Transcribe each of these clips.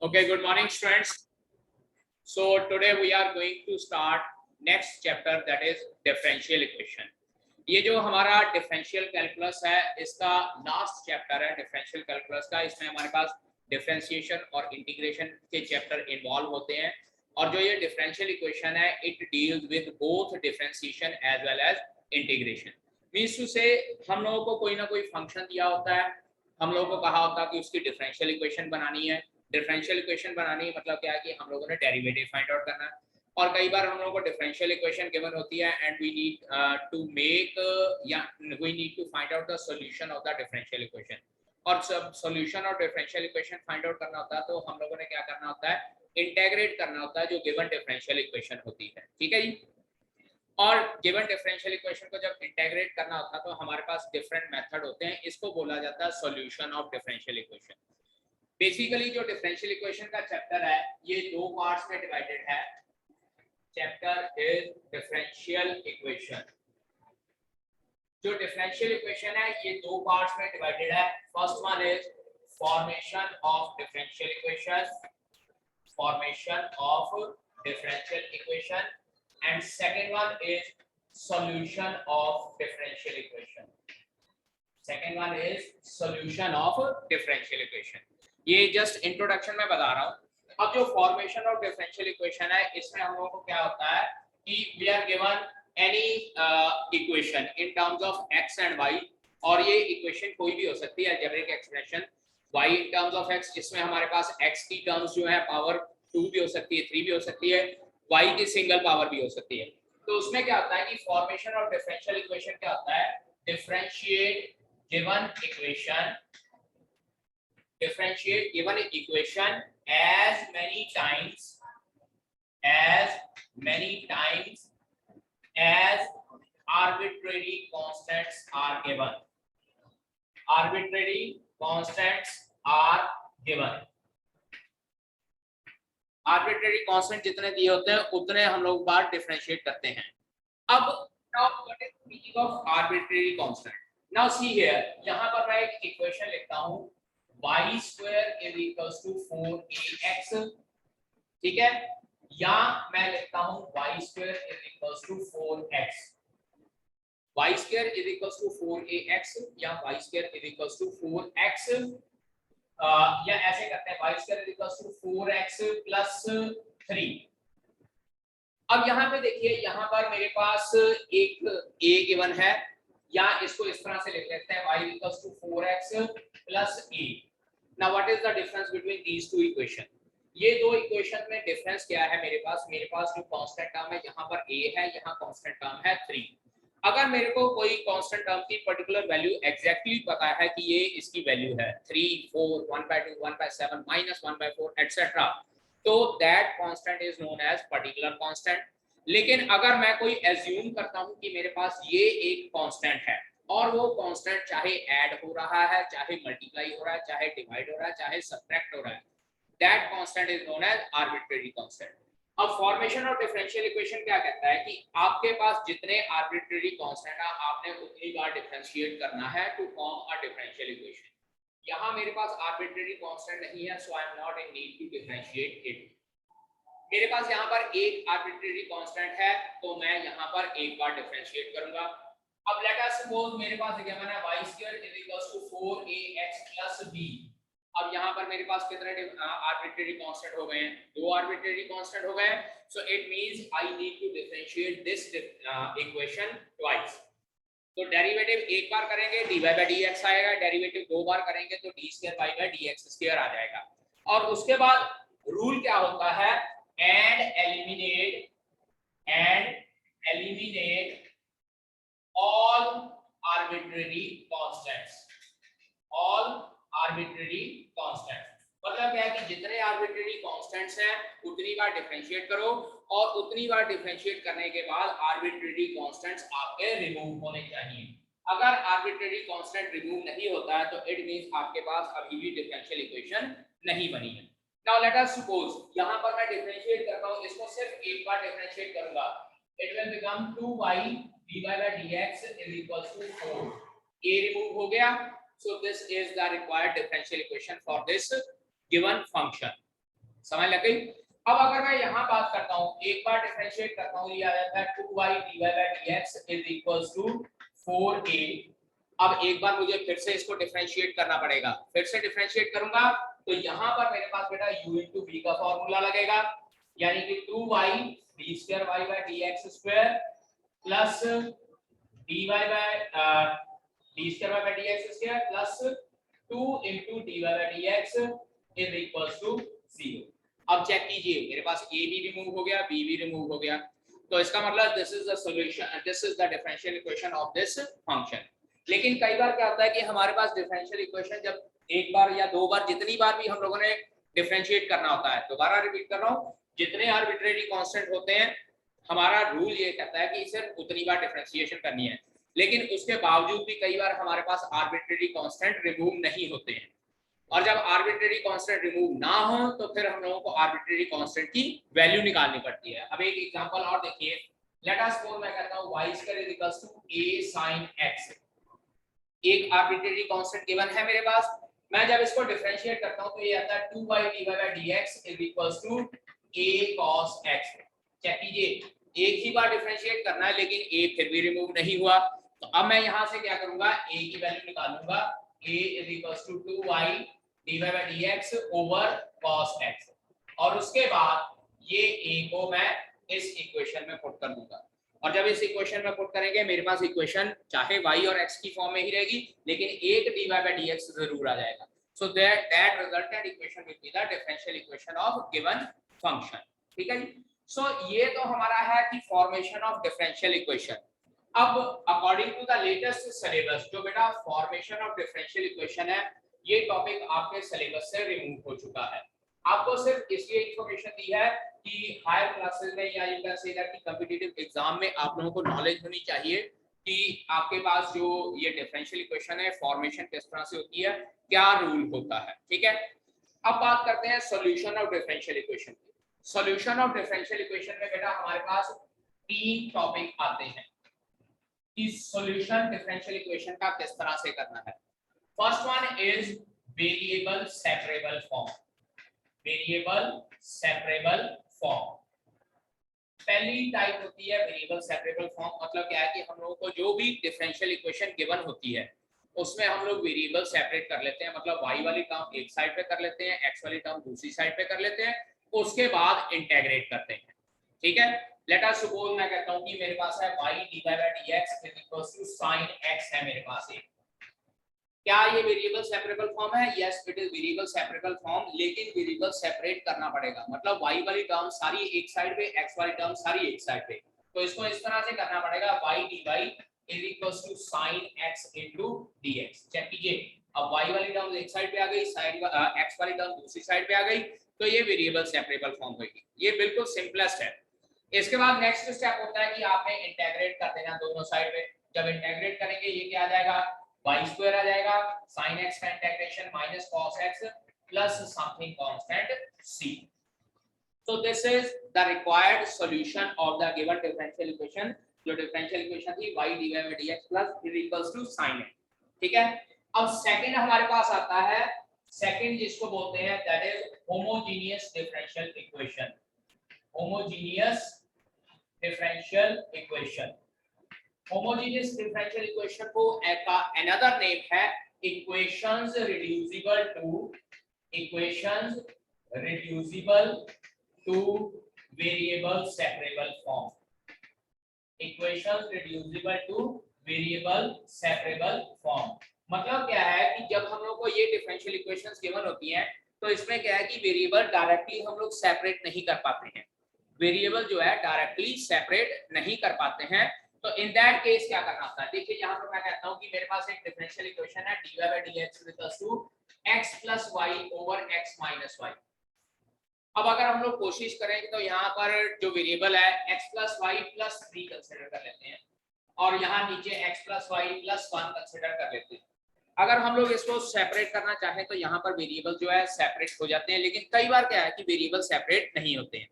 Okay, good morning, students. So today we are going to start next chapter, that is differential equation. ये जो हमारा differential calculus है, इसका last chapter है differential calculus का. इसमें हमारे पास डिफरेंशिएशन और इंटीग्रेशन के चैप्टर इन्वॉल्व होते हैं. और जो ये डिफरेंशियल इक्वेशन है, it deals with both differentiation as well as integration. Means to say हम लोगों को कोई ना कोई फंक्शन दिया होता है, हम लोगों को कहा होता है कि उसकी डिफरेंशियल इक्वेशन बनानी है. डिफरेंशियल इक्वेशन बनानी मतलब क्या है कि हम लोगों ने डेरिवेटिव फाइंड आउट करना है. और कई बार हम लोगों को डिफरेंशियल इक्वेशन गिवन होती है and we need to make या we need to find out the solution of the differential equation. और सब सॉल्यूशन और डिफरेंशियल इक्वेशन फाइंड आउट करना होता है तो हम लोगों ने क्या करना होता है, इंटीग्रेट करना होता है जो गिवन डिफरेंशियल इक्वेशन होती है. ठीक है जी. और गिवन डिफरेंशियल इक्वेशन को जब इंटीग्रेट करना होता है तो हमारे पास डिफरेंट मेथड होते हैं. इसको बोला जाता है solution of differential equation. Basically जो डिफरेंशियल इक्वेशन का चैप्टर है ये दो पार्ट्स में डिवाइडेड है. Chapter is differential equation. जो डिफरेंशियल इक्वेशन है ये दो पार्ट्स में डिवाइडेड है. First one is formation of differential equation, formation of differential equation, and second one is solution of differential equation. Second one is solution of differential equation. ये just introduction में बता रहा हूं. अब जो फॉर्मेशन ऑफ डिफरेंशियल इक्वेशन है इसमें हम लोगों को क्या होता है कि we are given any equation in terms of X and Y. और ये इक्वेशन कोई भी हो सकती है, algebraic expression y in terms of x, जिसमें हमारे पास x की टर्म्स जो है पावर 2 भी हो सकती है, 3 भी हो सकती है, y की सिंगल पावर भी हो सकती है. तो उसमें क्या होता है कि फॉर्मेशन ऑफ डिफरेंशियल इक्वेशन क्या होता है, differentiate given equation, differentiate given equation as many times as arbitrary constants are given. Arbitrary constants are given. Arbitrary constant जितने दिए होते हैं उतने हम लोग बार डिफरेंशिएट करते हैं. अब now what is the meaning of arbitrary constant? Now see here, यहाँ पर मैं एक इक्वेशन लिखता हूँ y square is equals to 4ax. ठीक है, या मैं लिखता हूं y square is equals to 4x. y square is equals to 4ax या y square is equals to 4x, या ऐसे करते हैं y square is equals to 4x plus 3. अब यहाँ पे देखिए, यहाँ पर मेरे पास एक a गिवन है, या इसको इस तरह से लिख लेते हैं y equals to 4x plus a. Now what is the difference between these two equation? ये दो इक्वेशन में डिफरेंस क्या है मेरे पास जो कांस्टेंट टर्म है यहाँ पर a है, यहाँ कांस्टेंट टर्म है 3. अगर मेरे को कोई कांस्टेंट टर्म की पर्टिकुलर वैल्यू एग्जैक्टली पता है कि ये इसकी वैल्यू है 3, 4, 1/2, 1/7, -1/4 एटसेट्रा, तो that constant is known as particular constant. लेकिन अगर मैं कोई एज्यूम करता हूँ कि मेरे पास ये एक कांस्टेंट है और वो कांस्टेंट चाहे ऐड हो रहा है, चाहे मल्टीप्लाई हो रहा है, चाहे डिवाइड हो रहा है, चाहे सबट्रैक्ट हो रहा है, that constant is known as arbitrary constant. अब फॉर्मेशन ऑफ डिफरेंशियल इक्वेशन क्या कहता है कि आपके पास जितने आर्बिट्रेरी कांस्टेंट है आपने उतनी बार डिफरेंशिएट करना है to form a differential equation. यहाँ मेरे पास आर्बिट्रेरी कांस्टेंट नहीं है, so I am not in need to differentiate it. मेरे पास यहाँ पर एक आर्बिट्रेरी कांस्टेंट है तो मैं यहाँ पर एक बार डिफरेंशिएट करूंगा. अब लेट अस सपोज मेरे पास गिवन है y square is equals to 4ax plus b. अब यहाँ पर मेरे पास कितने आर्बिट्रेरी कांस्टेंट हो गए हैं, दो आर्बिट्रेरी कांस्टेंट हो गए. So it means I need to differentiate this equation twice. तो डेरिवेटिव एक बार करेंगे dy बाय dx आएगा, डेरिवेटिव दो बार करेंगे तो d square y by dx square आ जाएगा. और उसके बाद रूल क्या होता है, and eliminate all arbitrary constants. मतलब क्या है कि जितने आर्बिट्रेरी कांस्टेंट्स हैं उतनी बार डिफरेंशिएट करो, और उतनी बार डिफरेंशिएट करने के बाद आर्बिट्रेरी कांस्टेंट्स आपके रिमूव होने चाहिए. अगर आर्बिट्रेरी कांस्टेंट रिमूव नहीं होता है तो इट मींस आपके पास अभी भी डिफरेंशियल इक्वेशन नहीं बनी है. नाउ लेट अस सपोज यहाँ पर मैं डिफरेंशिएट करता हूँ, इसको सिर्फ एक बार डिफरेंशिएट करूंगा. It will become 2y dy by dx is equals to 4. a remove हो गया, so this is the required differential equation for this given function. समझ लग गई। अब अगर मैं यहाँ बात करता हूँ, एक बार डिफरेंशिएट करता हूँ, ये आ जाता है 2y dy by dx is equals to 4a। अब एक बार मुझे फिर से इसको डिफरेंशिएट करना पड़ेगा, फिर से डिफरेंशिएट करूंगा तो यहाँ पर मेरे पास बेटा u into v का फॉर्मूला लगेगा, यानी कि 2y d square y by dx square plus dy by d square y by dx square plus 2 into dy by dx is equals to 0। अब चेक कीजिए, मेरे पास a भी रिमूव हो गया, b भी रिमूव हो गया, तो इसका मतलब this is the solution, this is the differential equation of this function. लेकिन कई बार क्या होता है कि हमारे पास डिफरेंशियल इक्वेशन जब एक बार या दो बार, जितनी बार भी हम लोगों ने डिफरेंशिएट करना होता है, दोबारा रिपीट कर रहा हूँ, जितने आर्बिट्रेरी कांस्टेंट होते हैं हमारा रूल ये कहता है कि सिर्फ उतनी बार डिफरेंशिएशन करनी है, लेकिन उसके बावजूद भी कई बार हमारे पास आर्बिट्रेरी कांस्टेंट रिमूव नहीं होते हैं, और जब आर्बिट्रेरी कांस्टेंट रिमूव ना हो तो फिर हम लोगों को आर्बिट्रेरी कांस्टेंट की वैल्यू निकालनी पड़ती है। अब एक एग्जांपल और देखिए, लेट अस सपोज मैं कहता हूं y square is equals to a sin x। एक आर्बिट्रेरी कांस्टेंट गिवन है मेरे पास, मैं जब इसको डिफरेंशिएट करता हूं तो ये आता है 2y dy by dx is equals to a cos x। Check कीजिए, एक ही बार डिफरेंशिएट करना है लेकिन a फिर भी रिमूव नहीं हुआ, तो अब मैं यहां से क्या करूंगा, a की वैल्यू निकालूंगा, a is equals to 2y dy by dx over cos x, और उसके बाद ये a को मैं इस इक्वेशन में पुट कर दूंगा, और जब इस इक्वेशन में पुट करेंगे मेरे पास इक्वेशन चाहे y और x की फॉर्म में ही रहेगी, लेकिन एक dy by dx जरूर आ जाएगा। So that resultant equation will be the differential equation of given function. ठीक है जी। सो ये तो हमारा है कि फॉर्मेशन ऑफ डिफरेंशियल इक्वेशन। अब according to the latest syllabus जो बेटा फॉर्मेशन ऑफ डिफरेंशियल इक्वेशन है, ये टॉपिक आपके सिलेबस से रिमूव हो चुका है। आपको सिर्फ इसलिए इंफॉर्मेशन दी है कि हायर क्लासेस में या यू कैन से दैट कि कॉम्पिटिटिव एग्जाम में आप लोगों को नॉलेज होनी चाहिए कि आपके पास जो ये डिफरेंशियल इक्वेशन है फॉर्मेशन किस तरह से होती है, क्या रूल होता है। ठीक है, अब बात करते हैं सॉल्यूशन ऑफ डिफरेंशियल इक्वेशन की। सॉल्यूशन ऑफ डिफरेंशियल इक्वेशन में बेटा हमारे पास तीन टॉपिक आते हैं कि सॉल्यूशन डिफरेंशियल इक्वेशन का किस तरह से करना है। First one is variable separable form. Variable separable form पहली टाइप होती है वेरिएबल सेपरेबल फॉर्म। मतलब क्या है कि हम लोगों को जो भी डिफरेंशियल इक्वेशन गिवन होती है उसमें हम लोग वेरिएबल सेपरेट कर लेते हैं, मतलब y वाली टर्म एक साइड पे कर लेते हैं, x वाली टर्म दूसरी साइड पे कर लेते हैं, उसके बाद इंटीग्रेट करते हैं। ठीक है, लेट अस सपोज मैं कहता हूं कि मेरे पास है y dy by dx sin x है मेरे पास एक। क्या ये वेरिएबल सेपरेबल फॉर्म है? Yes, it is variable separable form, लेकिन वेरिएबल सेपरेट करना पड़ेगा, मतलब y वाली टर्म सारी एक साइड पे, x वाली टर्म सारी एक साइड पे, तो इसको इस तरह से करना पड़ेगा y dy is equals to sin x into dx। Check कीजिए, अब y वाली टर्म एक साइड पे आ गई, साइड x वाली टर्म दूसरी साइड पे आ गई, तो ये वेरिएबल सेपरेबल फॉर्म होगी। ये बिल्कुल सिंपलेस्ट है। इसके बाद नेक्स्ट स्टेप होता है कि आपने इंटीग्रेट कर देना दोनों साइड पे। जब इंटीग्रेट करेंगे ये क्या आ जाएगा, y स्क्वायर आ जाएगा, sin x का integration minus cos x plus something constant c। So this is the required solution of the given differential equation। जो डिफरेंशियल इक्वेशन थी y dy by dx plus is equals to sin x। ठीक है, अब second हमारे पास आता है, second जिसको बोलते हैं that is homogeneous differential equation. Homogeneous differential equation, homogeneous differential equation को का अनदर नेम है equations reducible to, equations reducible to variable separable form. Equations reducible to variable separable form मतलब क्या है कि जब हम लोग को ये डिफरेंशियल इक्वेशंस गिवन होती हैं तो इसमें क्या है कि वेरिएबल डायरेक्टली हम लोग सेपरेट नहीं कर पाते हैं, वेरिएबल जो है डायरेक्टली सेपरेट नहीं कर पाते हैं। तो इन दैट केस क्या करना होता है, देखिए यहाँ पर मैं कहता हूँ कि मेरे पास एक डिफरेंशियल इक्वेशन है dy by dx equals to x plus y over x minus y। अब अगर हम लोग कोशिश करें तो यहाँ पर जो वेरिएबल है x plus y plus 3 consider कर लेते हैं, और यहाँ नीचे x plus y plus 1 consider कर लेते हैं। अगर हम लोग इसको सेपरेट करना चाहें तो यहाँ पर वेरिएबल जो है सेपरेट हो जाते हैं, लेकिन कई बार क्या है कि वेरिएबल सेपरेट नहीं होते हैं,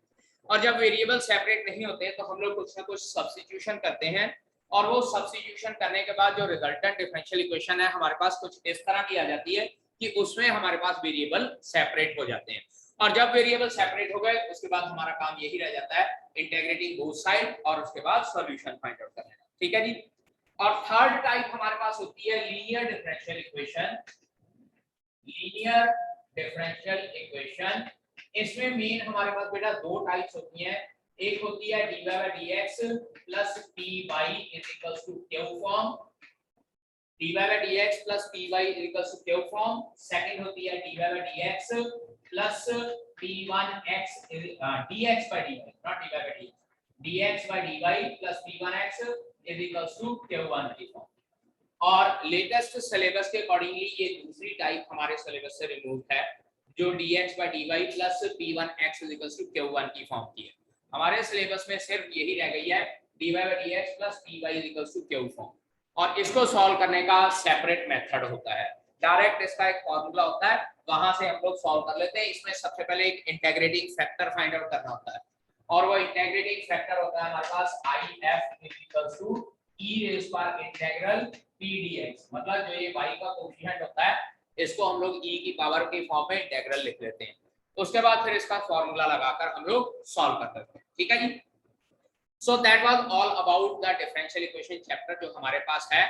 और जब वेरिएबल सेपरेट नहीं होते हैं तो हम लोग कुछ ना कुछ सब्स्टिट्यूशन करते हैं, और वो सब्स्टिट्यूशन करने के बाद जो रिजल्टेंट डिफरेंशियल इक्वेशन है हमारे पास कुछ इस तरह की आ जाती है कि उसमें हमारे पास वेरिएबल सेपरेट हो जाते हैं। और जब वेरिएबल सेपरेट हो गए उसके बाद हमारा काम यही रह जाता है इंटीग्रेटिंग बोथ साइड और उसके बाद सॉल्यूशन फाइंड आउट करना। ठीक है जी। और थर्ड टाइप हमारे पास होती है linear differential equation. Linear differential equation, इसमें मेन हमारे पास बेटा दो टाइप्स होती हैं। एक होती है dy by dx plus py is equals to q form, dy by dx plus py is equals to q form। Second होती है dy by dx plus p1x dx by dy, not dy by dx, dx by dy plus p1x is equals to q1 की form. और latest syllabus के accordingly ये दूसरी type हमारे syllabus से remove है जो dx by dy plus p1x is equals to q1 की फॉर्म की है। हमारे सिलेबस में सिर्फ यही रह गई है dy by dx plus py is equals to q form, और इसको सॉल्व करने का सेपरेट मेथड होता है। डायरेक्ट इसका एक फॉर्मूला होता है, वहां से हम लोग सॉल्व कर लेते हैं। इसमें सबसे पहले एक इंटीग्रेटिंग फैक्टर फाइंड आउट करना होता है, और वो इंटीग्रेटिंग फैक्टर होता है हमारे पास if is equals to e raised by integral p dx। मतलब जो ये y का कोएफिशिएंट होता है इसको हम लोग e की पावर के फॉर्म में इंटीग्रल लिख लेते हैं। उसके बाद फिर इसका फॉर्मूला लगाकर हम लोग सॉल्व कर सकते हैं। ठीक है जी। So that was all about the differential equation chapter जो हमारे पास है।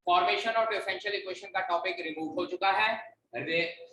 फॉर्मेशन ऑफ डिफरेंशियल इक्वेशन का टॉपिक रिमूव हो चुका है,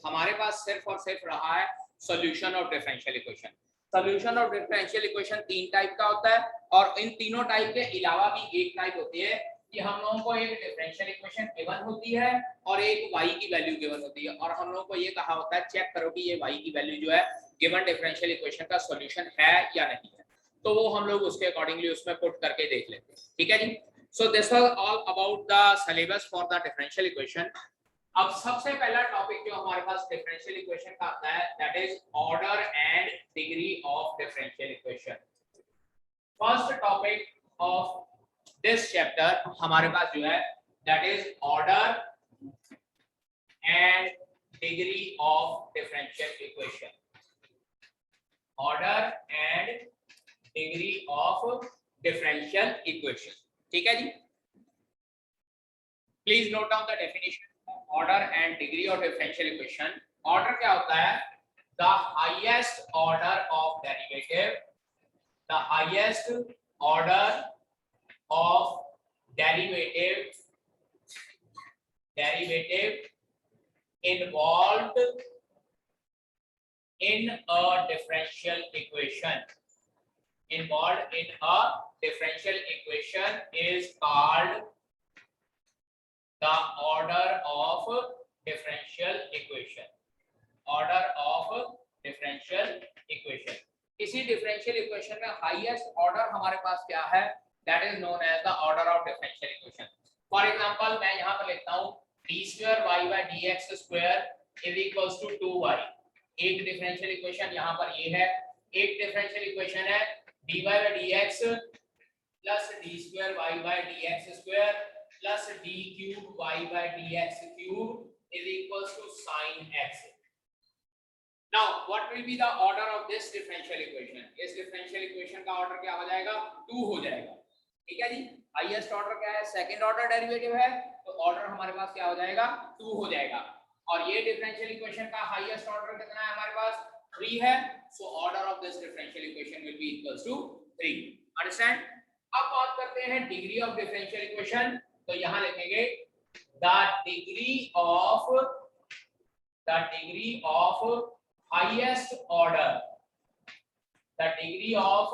हमारे पास सिर्फ और सिर्फ रहा है solution of differential equation. Solution of differential equation तीन टाइप का होता है, और इन तीनों टाइप के अलावा भी एक टाइप होती है कि हम लोगों को एक डिफरेंशियल इक्वेशन गिवन होती है और एक y की वैल्यू गिवन होती है, और हम लोगों को ये कहा होता है चेक करो कि ये y की वैल्यू जो है गिवन डिफरेंशियल इक्वेशन का सॉल्यूशन है या नहीं है, तो वो हम लोग उसके अकॉर्डिंगली उसमें पुट करके देख लेते हैं। ठीक है जी। So this was all about the syllabus for the differential equation. अब सबसे पहला टॉपिक जो हमारे पास डिफरेंशियल इक्वेशन का आता है that is order and degree of differential equation. First topic of this chapter हमारे पास जो है that is order and degree of differential equation. Order and degree of differential equation. ठीक है जी। Please note down the definition order and degree of differential equation. Order क्या होता है? The highest order of derivative, the highest order of derivative involved in a differential equation, involved in a differential equation is called the order of differential equation, order of differential equation। इसी differential equation में highest order हमारे पास क्या है? that is known as the order of differential equation। for example मैं यहाँ पर लिखता हूँ d square y by dx square is equals to 2y। एक डिफरेंशियल इक्वेशन यहाँ पर ये है। एक डिफरेंशियल इक्वेशन है dy by dx plus d square y by dx square plus d cube y by dx cube is equals to sin x। now what will be the order of this differential equation? इस differential equation का order क्या हो जाएगा? 2 हो जाएगा। ठीक है जी। Highest order क्या है? सेकंड ऑर्डर डेरिवेटिव है, तो ऑर्डर हमारे पास क्या हो जाएगा? 2 हो जाएगा। और ये डिफरेंशियल इक्वेशन का हाईएस्ट ऑर्डर कितना है हमारे पास? 3 है। So order of this differential equation will be equals to 3। Understand? अब बात करते हैं डिग्री ऑफ डिफरेंशियल इक्वेशन। तो यहां लिखेंगे the degree of highest order, the degree of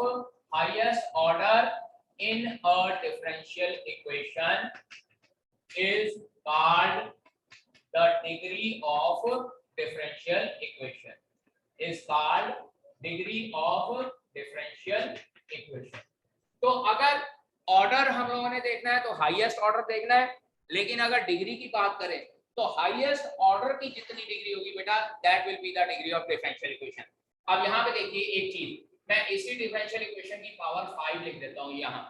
highest order in a differential equation is called the degree of differential equation, is called degree of differential equation। तो अगर order हम लोगों ने देखना है तो हाईएस्ट ऑर्डर देखना है, लेकिन अगर डिग्री की बात करें तो हाईएस्ट ऑर्डर की जितनी डिग्री होगी बेटा that will be the degree of differential equation. अब यहाँ पे देखिए एक चीज, मैं इसी डिफरेंशियल इक्वेशन की पावर 5 लिख देता हूं यहाँ।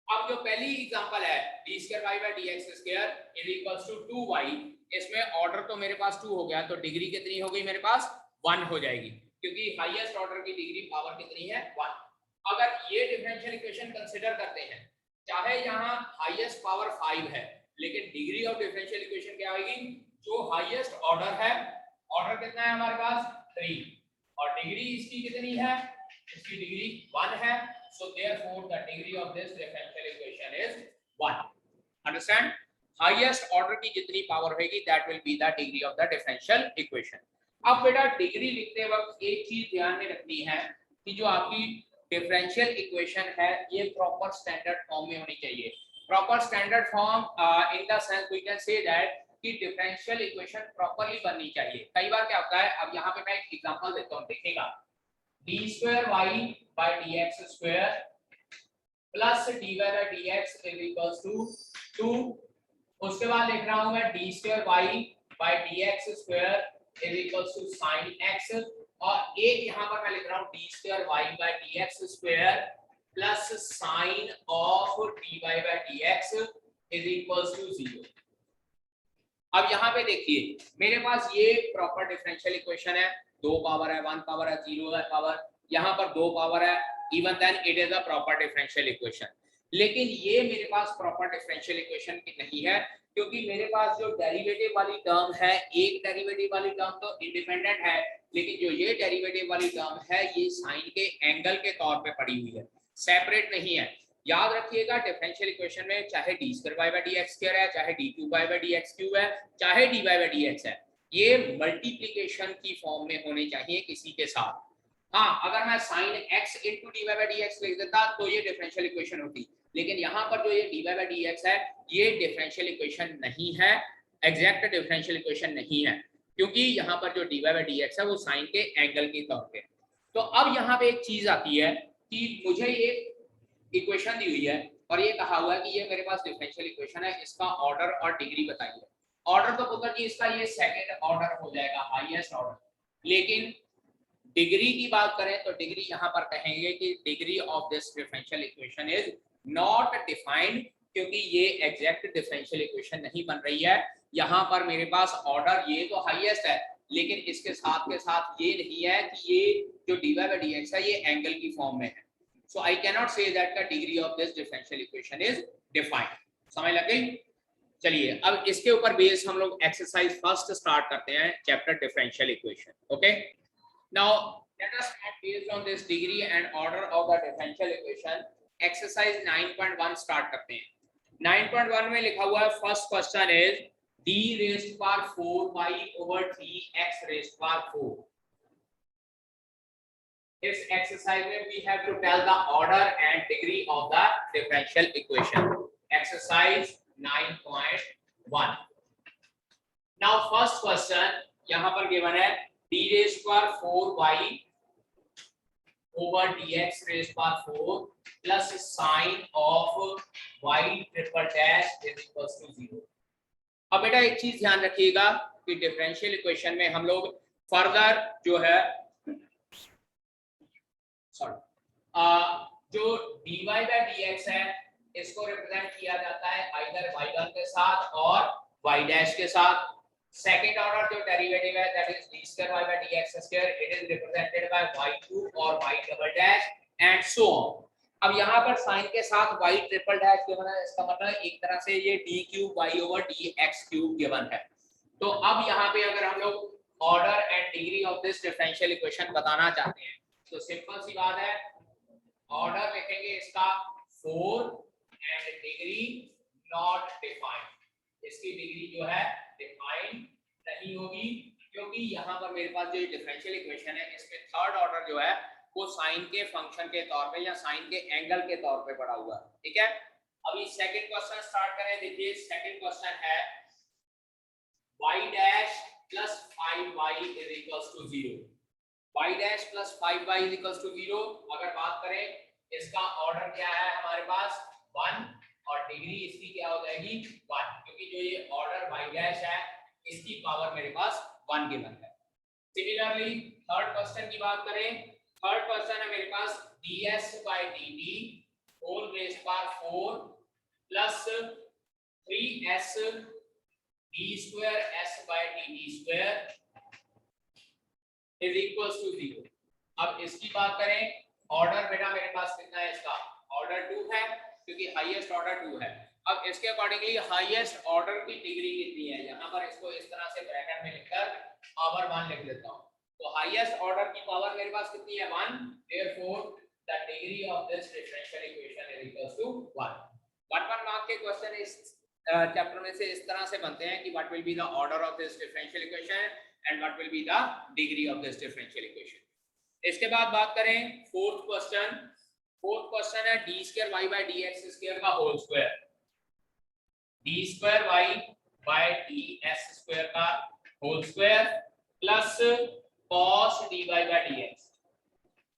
अब जो पहली एग्जांपल है d square y by dx square is equals to 2y, इसमें ऑर्डर तो मेरे पास 2 हो गया, तो डिग्री कितनी हो गई मेरे पास? 1 हो जाएगी, क्योंकि हाईएस्ट ऑर्डर की डिग्री पावर कितनी है? 1। अगर ये डिफरेंशियल इक्वेशन कंसीडर करते हैं, चाहे यहाँ हाईएस्ट पावर 5 है, लेकिन डिग्री ऑफ डिफरेंशियल इक्वेशन क्या होगी? जो हाईएस्ट ऑर्डर है, ऑर्डर कितना है हमारे पास? 3 और डिग्री इसकी कितनी है, इसकी डिग्री 1 है, so therefore the degree of this differential equation is 1। Understand? Highest order की जितनी पावर होगी that will be the degree of the differential equation. अब बेटा डिग्री लिखते वक्त एक चीज ध्यान में रखनी है कि जो आपकी डिफरेंशियल इक्वेशन है ये प्रॉपर स्टैंडर्ड फॉर्म में होनी चाहिए। Proper standard form in the sense we can say that कि डिफरेंशियल इक्वेशन प्रॉपर्ली बननी चाहिए। कई बार क्या होता है, अब यहाँ पे मैं एक एग्जांपल देता हूँ, देखिएगा d2y by dx square plus dy by dx is equals to 2। उसके बाद लिख रहा हूं मैं d square y by dx square is equals to sin x और एक यहां पर मैं लिख रहा हूं d square y by dx square plus sin of dy by dx is equals to 0। अब यहाँ पे देखिए मेरे पास ये प्रॉपर डिफरेंशियल इक्वेशन है, 2 पावर है, 1 पावर है, 0 है पावर, यहाँ पर 2 पावर है, even then it is a proper differential equation. लेकिन ये मेरे पास प्रॉपर डिफरेंशियल इक्वेशन नहीं है क्योंकि मेरे पास जो डेरिवेटिव वाली टर्म है, एक डेरिवेटिव वाली टर्म तो इंडिपेंडेंट है, लेकिन जो ये डेरिवेटिव वाली टर्म है ये साइन के एंगल के तौर पे पड़ी हुई है, सेपरेट नहीं है। याद रखिएगा डिफरेंशियल इक्वेशन में चाहे d square y by dx square है, चाहे d cube y by dx cube है, चाहे dy बाय dx है, ये मल्टीप्लिकेशन की फॉर्म में होने चाहिए किसी के साथ। हाँ, अगर मैं sin x into dy by dx लिख देता तो ये डिफरेंशियल इक्वेशन होती, लेकिन यहाँ पर जो ये dy बाय dx है ये डिफरेंशियल इक्वेशन नहीं है, एग्जैक्ट डिफरेंशियल इक्वेशन नहीं है, क्योंकि यहाँ पर जो dy बाय dx है वो साइन के एंगल के तौर पे। तो अब यहाँ पे एक चीज आती है कि मुझे ये इक्वेशन दी हुई है और ये कहा हुआ है कि ये मेरे पास डिफरेंशियल इक्वेशन है, इसका ऑर्डर और डिग्री बताइए। ऑर्डर तो पुत्र जी इसका ये सेकंड ऑर्डर हो जाएगा, हाईएस्ट ऑर्डर, लेकिन डिग्री की बात करें तो डिग्री यहाँ पर कहेंगे कि degree of this differential equation is not defined, क्योंकि ये एग्जैक्ट डिफरेंशियल इक्वेशन नहीं बन रही है। यहाँ पर मेरे पास ऑर्डर ये तो हाईएस्ट है, लेकिन इसके साथ के साथ ये नहीं है कि ये जो dy by dx है ये एंगल की फॉर्म में है। So I cannot say that the degree of this differential equation is defined। समझ लग गई? चलिए अब इसके ऊपर बेस हम लोग एक्सरसाइज फर्स्ट स्टार्ट करते हैं, chapter differential equation. Okay, now let us start based on this degree and order of the differential equation. Exercise 9.1 start करते हैं। 9.1 में लिखा हुआ है first question is d raised power 4 pi over 3x raised power 4। इस exercise में we have to tell the order and degree of the differential equation। Exercise 9.1। Now first question यहाँ पर given है d raised to power 4y over dx raised to power 4 plus sin of y triple dash is equals to 0। अब बेटा एक चीज ध्यान रखिएगा कि डिफरेंशियल इक्वेशन में हम लोग फर्दर जो है जो dy by dx है इसको रिप्रेजेंट किया जाता है आइदर y1 के साथ और y डैश के साथ। सेकंड ऑर्डर जो डेरिवेटिव है that is d square y by dx square, it is represented by y2 और y double dash and so on. अब यहाँ पर साइन के साथ y ट्रिपल डैश गिवन है, इसका मतलब एक तरह से ये d cube y over dx cube given है। तो अब यहाँ पे अगर हम लोग order and degree of this differential equation बताना चाहते हैं तो सिंपल सी बात है, ऑर्डर लिखेंगे इसका 4 एंड डिग्री नॉट डिफाइंड। इसकी डिग्री जो है डिफाइंड नहीं होगी क्योंकि यहाँ पर मेरे पास जो डिफरेंशियल इक्वेशन है इसमें थर्ड ऑर्डर जो है वो साइन के फंक्शन के तौर पे या साइन के एंगल के तौर पे पड़ा हुआ है। ठीक है, अभी सेकंड क्वेश्चन स्टार्ट करें। देखिए सेकंड क्वेश्चन है y dash plus 5y is equals to 0। y dash plus 5y is equals to 0। अगर बात करें इसका ऑर्डर क्या है हमारे पास 1 और डिग्री इसकी क्या हो जाएगी 1, क्योंकि जो ये ऑर्डर y डैश है इसकी पावर मेरे पास 1 गिवन है। सिमिलरली थर्ड क्वेश्चन की बात करें, थर्ड क्वेश्चन है मेरे पास ds by dt whole raise power 4 plus 3s d square s by dt square is equals to 0। अब इसकी बात करें, ऑर्डर बेटा मेरे पास कितना है, इसका ऑर्डर 2 है क्योंकि हाईएस्ट ऑर्डर 2 है। अब इसके अकॉर्डिंगली हाईएस्ट ऑर्डर की डिग्री कितनी है, यहाँ पर इसको इस तरह से ब्रैकेट में लिखकर पावर 1 लिख देता हूँ। तो हाईएस्ट ऑर्डर की पावर मेरे पास कितनी है 1, therefore the degree of this differential equation is equals to 1. 1 mark के क्वेश्चन इस चैप्टर में से इस तरह से बनते हैं कि what will be the order of this differential equation and what will be the degree of this differential equation. इसके बाद बात करें फोर्थ क्वेश्चन है d square y by dx square का whole square, d square y by dx square का whole square plus cos dy by dx.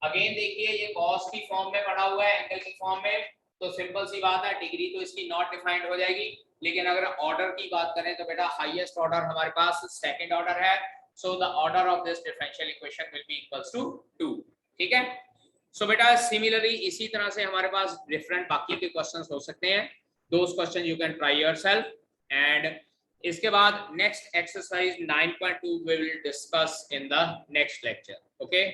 Again देखिए ये cos की फॉर्म में पड़ा हुआ है, एंगल की फॉर्म में, तो सिंपल सी बात है डिग्री तो इसकी नॉट डिफाइंड हो जाएगी, लेकिन अगर ऑर्डर की बात करें तो बेटा हाईएस्ट ऑर्डर हमारे पास सेकंड ऑर्डर है, so the order of this differential equation will be equals to 2. ठीक है, सो बेटा सिमिलरली इसी तरह से हमारे पास डिफरेंट बाकी के क्वेश्चंस हो सकते हैं. Those question you can try yourself. And इसके बाद next exercise 9.2 we will discuss in the next lecture. Okay.